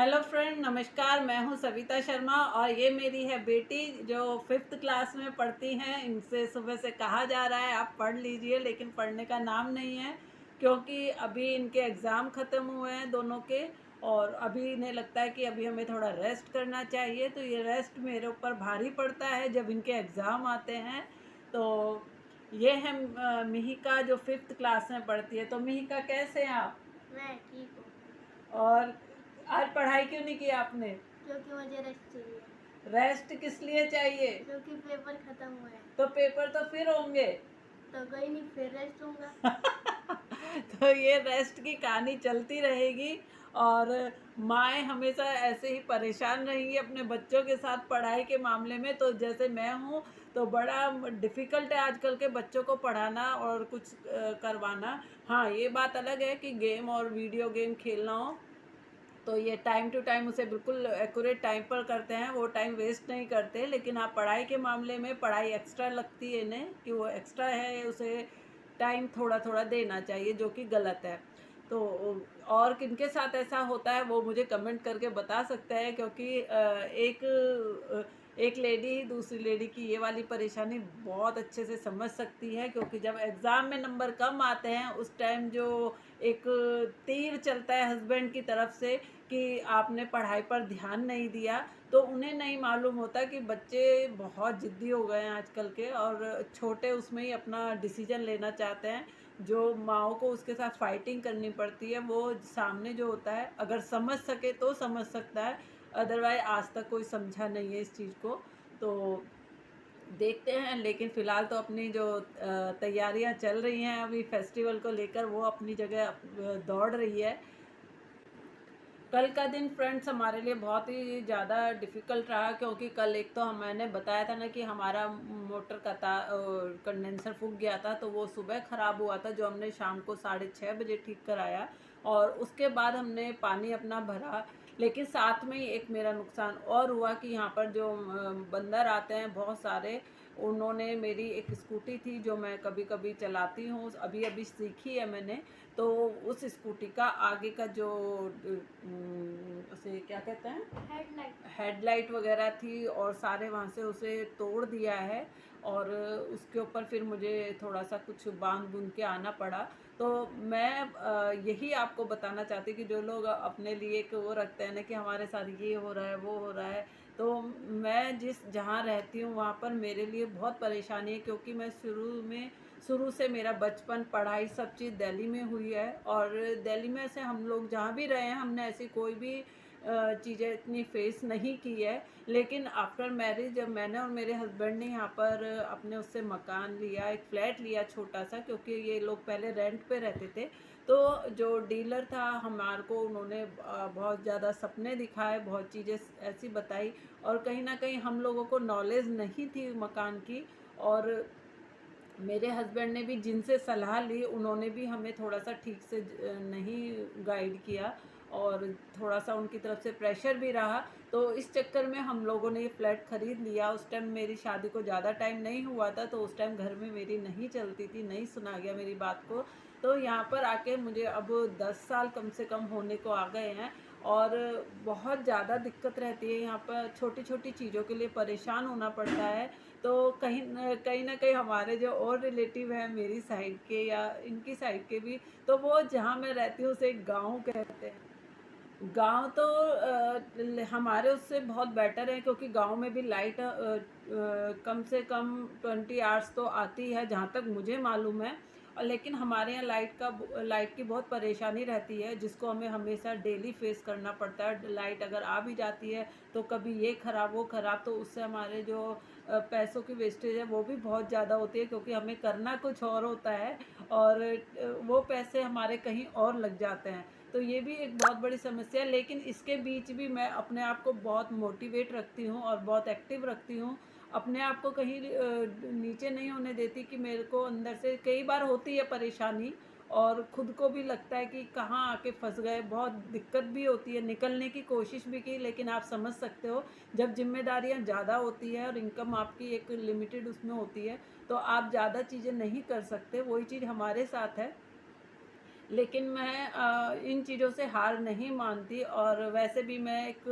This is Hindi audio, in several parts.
हेलो फ्रेंड, नमस्कार। मैं हूं सविता शर्मा और ये मेरी है बेटी जो 5th क्लास में पढ़ती हैं। इनसे सुबह से कहा जा रहा है आप पढ़ लीजिए, लेकिन पढ़ने का नाम नहीं है क्योंकि अभी इनके एग्ज़ाम ख़त्म हुए हैं दोनों के। और अभी इन्हें लगता है कि अभी हमें थोड़ा रेस्ट करना चाहिए, तो ये रेस्ट मेरे ऊपर भारी पड़ता है जब इनके एग्ज़ाम आते हैं। तो ये है मिहिका जो 5th क्लास में पढ़ती है। तो मिहिका, कैसे हैं आप? मैं ठीक हूँ। और आज पढ़ाई क्यों नहीं की आपने? क्योंकि मुझे रेस्ट चाहिए। रेस्ट किस लिए चाहिए? क्योंकि पेपर खत्म हुए हैं। तो पेपर तो फिर होंगे। तो कोई नहीं, फिर रेस्ट लूँगा। तो ये रेस्ट की कहानी चलती रहेगी। और माएँ हमेशा ऐसे ही परेशान रहेंगी अपने बच्चों के साथ पढ़ाई के मामले में। तो जैसे मैं हूँ, तो बड़ा डिफ़िकल्ट है आजकल के बच्चों को पढ़ाना और कुछ करवाना। हाँ, ये बात अलग है कि गेम और वीडियो गेम खेलना हो तो ये टाइम टू टाइम उसे बिल्कुल एक्यूरेट टाइम पर करते हैं, वो टाइम वेस्ट नहीं करते। लेकिन आप पढ़ाई के मामले में पढ़ाई एक्स्ट्रा लगती है इन्हें कि वो एक्स्ट्रा है, उसे टाइम थोड़ा थोड़ा देना चाहिए, जो कि गलत है। तो और किनके साथ ऐसा होता है वो मुझे कमेंट करके बता सकते हैं, क्योंकि एक लेडी ही दूसरी लेडी की ये वाली परेशानी बहुत अच्छे से समझ सकती है। क्योंकि जब एग्ज़ाम में नंबर कम आते हैं उस टाइम जो एक तीर चलता है हस्बैंड की तरफ से कि आपने पढ़ाई पर ध्यान नहीं दिया, तो उन्हें नहीं मालूम होता कि बच्चे बहुत ज़िद्दी हो गए हैं आजकल के और छोटे उसमें ही अपना डिसीजन लेना चाहते हैं। जो माँओं को उसके साथ फाइटिंग करनी पड़ती है, वो सामने जो होता है अगर समझ सके तो समझ सकता है, अदरवाइज़ आज तक कोई समझा नहीं है इस चीज़ को। तो देखते हैं। लेकिन फ़िलहाल तो अपनी जो तैयारियां चल रही हैं अभी फेस्टिवल को लेकर, वो अपनी जगह दौड़ रही है। कल का दिन फ्रेंड्स हमारे लिए बहुत ही ज़्यादा डिफ़िकल्ट रहा, क्योंकि कल एक तो मैंने बताया था ना कि हमारा मोटर का कंडेंसर फूक गया था, तो वो सुबह ख़राब हुआ था, जो हमने शाम को 6:30 बजे ठीक कराया। और उसके बाद हमने पानी अपना भरा। लेकिन साथ में ही एक मेरा नुकसान और हुआ कि यहाँ पर जो बंदर आते हैं बहुत सारे, उन्होंने मेरी एक स्कूटी थी जो मैं कभी कभी चलाती हूँ, अभी अभी सीखी है मैंने। तो उस स्कूटी का आगे का जो उसे क्या कहते हैं, हेडलाइट वगैरह थी, और सारे वहाँ से उसे तोड़ दिया है। और उसके ऊपर फिर मुझे थोड़ा सा कुछ बांध बूंद के आना पड़ा। तो मैं यही आपको बताना चाहती कि जो लोग अपने लिए एक वो रखते हैं ना कि हमारे साथ ये हो रहा है वो हो रहा है, तो मैं जहाँ रहती हूँ वहाँ पर मेरे लिए बहुत परेशानी है, क्योंकि मैं शुरू से मेरा बचपन पढ़ाई सब चीज़ दिल्ली में हुई है। और दिल्ली में से हम लोग जहाँ भी रहे हैं हमने ऐसी कोई भी चीज़ें इतनी फेस नहीं की है। लेकिन आफ्टर मैरिज जब मैंने और मेरे हस्बैंड ने यहाँ पर अपने उससे मकान लिया, एक फ्लैट लिया छोटा सा, क्योंकि ये लोग पहले रेंट पे रहते थे। तो जो डीलर था हमारे को, उन्होंने बहुत ज़्यादा सपने दिखाए, बहुत चीज़ें ऐसी बताई, और कहीं ना कहीं हम लोगों को नॉलेज नहीं थी मकान की। और मेरे हस्बैंड ने भी जिनसे सलाह ली उन्होंने भी हमें थोड़ा सा ठीक से नहीं गाइड किया, और थोड़ा सा उनकी तरफ से प्रेशर भी रहा। तो इस चक्कर में हम लोगों ने ये फ्लैट ख़रीद लिया। उस टाइम मेरी शादी को ज़्यादा टाइम नहीं हुआ था, तो उस टाइम घर में मेरी नहीं चलती थी, नहीं सुना गया मेरी बात को। तो यहाँ पर आके मुझे अब 10 साल कम से कम होने को आ गए हैं, और बहुत ज़्यादा दिक्कत रहती है यहाँ पर, छोटी छोटी चीज़ों के लिए परेशान होना पड़ता है। तो कहीं ना कहीं हमारे जो और रिलेटिव हैं मेरी साइड के या इनकी साइड के भी, तो वो जहाँ मैं रहती हूँ उसे गांव कहते हैं। गांव तो हमारे उससे बहुत बेटर है, क्योंकि गांव में भी लाइट कम से कम 20 आवर्स तो आती है जहाँ तक मुझे मालूम है। और लेकिन हमारे यहाँ लाइट की बहुत परेशानी रहती है, जिसको हमें हमेशा डेली फेस करना पड़ता है। लाइट अगर आ भी जाती है तो कभी ये ख़राब वो ख़राब, तो उससे हमारे जो पैसों की वेस्टेज है वो भी बहुत ज़्यादा होती है, क्योंकि हमें करना कुछ और होता है और वो पैसे हमारे कहीं और लग जाते हैं। तो ये भी एक बहुत बड़ी समस्या है। लेकिन इसके बीच भी मैं अपने आप को बहुत मोटिवेट रखती हूँ और बहुत एक्टिव रखती हूँ, अपने आप को कहीं नीचे नहीं होने देती। कि मेरे को अंदर से कई बार होती है परेशानी, और खुद को भी लगता है कि कहाँ आके फंस गए, बहुत दिक्कत भी होती है, निकलने की कोशिश भी की। लेकिन आप समझ सकते हो, जब जिम्मेदारियाँ ज़्यादा होती है और इनकम आपकी एक लिमिटेड उसमें होती है, तो आप ज़्यादा चीज़ें नहीं कर सकते। वही चीज़ हमारे साथ है। लेकिन मैं इन चीज़ों से हार नहीं मानती, और वैसे भी मैं एक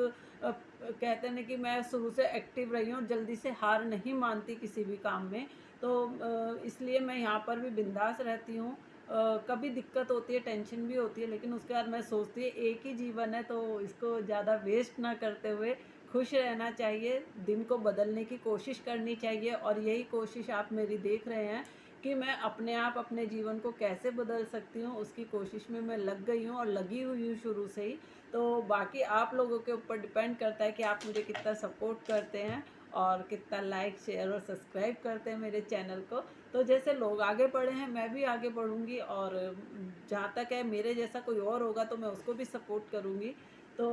कहते हैं ना कि मैं शुरू से एक्टिव रही हूँ, जल्दी से हार नहीं मानती किसी भी काम में। तो इसलिए मैं यहाँ पर भी बिंदास रहती हूँ। कभी दिक्कत होती है, टेंशन भी होती है, लेकिन उसके बाद मैं सोचती है एक ही जीवन है, तो इसको ज़्यादा वेस्ट ना करते हुए खुश रहना चाहिए, दिन को बदलने की कोशिश करनी चाहिए। और यही कोशिश आप मेरी देख रहे हैं कि मैं अपने आप अपने जीवन को कैसे बदल सकती हूँ, उसकी कोशिश में मैं लग गई हूँ और लगी हुई हूँ शुरू से ही। तो बाकी आप लोगों के ऊपर डिपेंड करता है कि आप मुझे कितना सपोर्ट करते हैं और कितना लाइक, शेयर और सब्सक्राइब करते हैं मेरे चैनल को। तो जैसे लोग आगे बढ़े हैं, मैं भी आगे बढ़ूँगी, और जहाँ तक है मेरे जैसा कोई और होगा तो मैं उसको भी सपोर्ट करूँगी। तो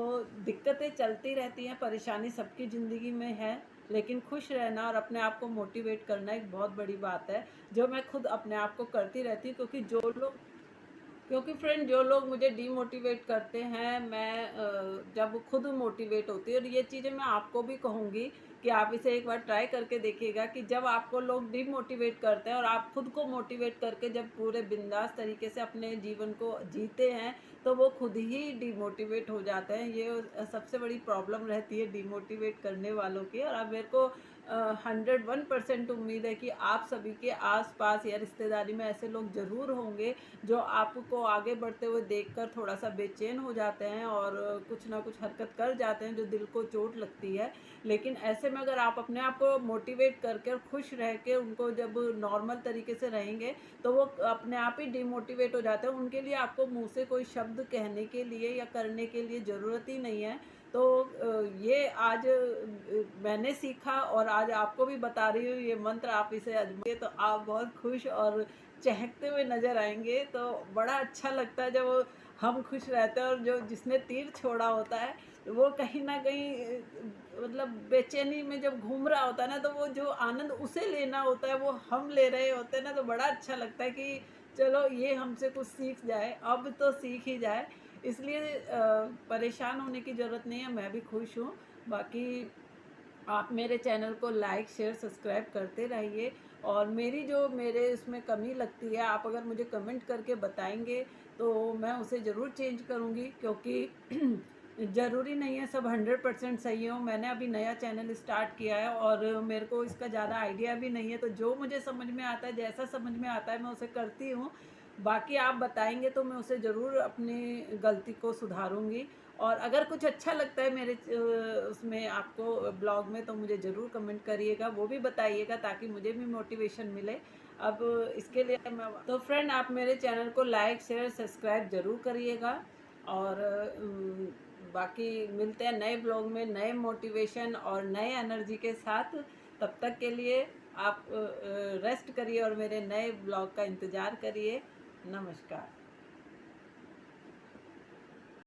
दिक्कतें चलती रहती हैं, परेशानी सबकी ज़िंदगी में है, लेकिन खुश रहना और अपने आप को मोटिवेट करना एक बहुत बड़ी बात है, जो मैं खुद अपने आप को करती रहती हूँ। क्योंकि फ्रेंड, जो लोग मुझे डीमोटिवेट करते हैं, मैं जब खुद मोटिवेट होती हूँ, और ये चीज़ें मैं आपको भी कहूँगी कि आप इसे एक बार ट्राई करके देखिएगा कि जब आपको लोग डीमोटिवेट करते हैं और आप खुद को मोटिवेट करके जब पूरे बिंदास तरीके से अपने जीवन को जीते हैं, तो वो खुद ही डीमोटिवेट हो जाते हैं। ये सबसे बड़ी प्रॉब्लम रहती है डीमोटिवेट करने वालों की। और अब मेरे को 101% उम्मीद है कि आप सभी के आस-पास या रिश्तेदारी में ऐसे लोग ज़रूर होंगे जो आपको आगे बढ़ते हुए देखकर थोड़ा-सा बेचैन हो जाते हैं और कुछ ना कुछ हरकत कर जाते हैं जो दिल को चोट लगती है। लेकिन ऐसे में अगर आप अपने आप को मोटिवेट करके और खुश रह के उनको जब नॉर्मल तरीके से रहेंगे, तो वो अपने आप ही डिमोटिवेट हो जाते हैं। उनके लिए आपको मुँह से कोई शब्द कहने के लिए या करने के लिए ज़रूरत ही नहीं है। तो ये आज मैंने सीखा और आज आपको भी बता रही हूँ, ये मंत्र आप इसे आज़माइए तो आप बहुत खुश और चहकते हुए नज़र आएँगे। तो बड़ा अच्छा लगता है जब हम खुश रहते हैं, और जो जिसने तीर छोड़ा होता है, वो कहीं न कहीं मतलब बेचैनी में जब घूम रहा होता है ना, तो वो जो आनंद उसे लेना होता है, वो हम ले रहे होते हैं ना, तो बड़ा अच्छा लगता है कि चलो ये हमसे कुछ सीख जाए, अब तो सीख ही जाए। इसलिए परेशान होने की ज़रूरत नहीं है, मैं भी खुश हूँ। बाकी आप मेरे चैनल को लाइक, शेयर, सब्सक्राइब करते रहिए, और मेरी जो मेरे इसमें कमी लगती है, आप अगर मुझे कमेंट करके बताएँगे, तो मैं उसे ज़रूर चेंज करूँगी, क्योंकि ज़रूरी नहीं है सब 100% सही हो। मैंने अभी नया चैनल स्टार्ट किया है और मेरे को इसका ज़्यादा आइडिया भी नहीं है, तो जो मुझे समझ में आता है, जैसा समझ में आता है, मैं उसे करती हूँ। बाकी आप बताएँगे तो मैं उसे ज़रूर अपनी गलती को सुधारूँगी। और अगर कुछ अच्छा लगता है मेरे उसमें आपको ब्लॉग में, तो मुझे ज़रूर कमेंट करिएगा, वो भी बताइएगा ताकि मुझे भी मोटिवेशन मिले। अब इसके लिए मैं तो फ्रेंड, आप मेरे चैनल को लाइक, शेयर, सब्सक्राइब ज़रूर करिएगा। और बाकी मिलते हैं नए ब्लॉग में, नए मोटिवेशन और नए एनर्जी के साथ। तब तक के लिए आप रेस्ट करिए और मेरे नए ब्लॉग का इंतज़ार करिए। नमस्कार।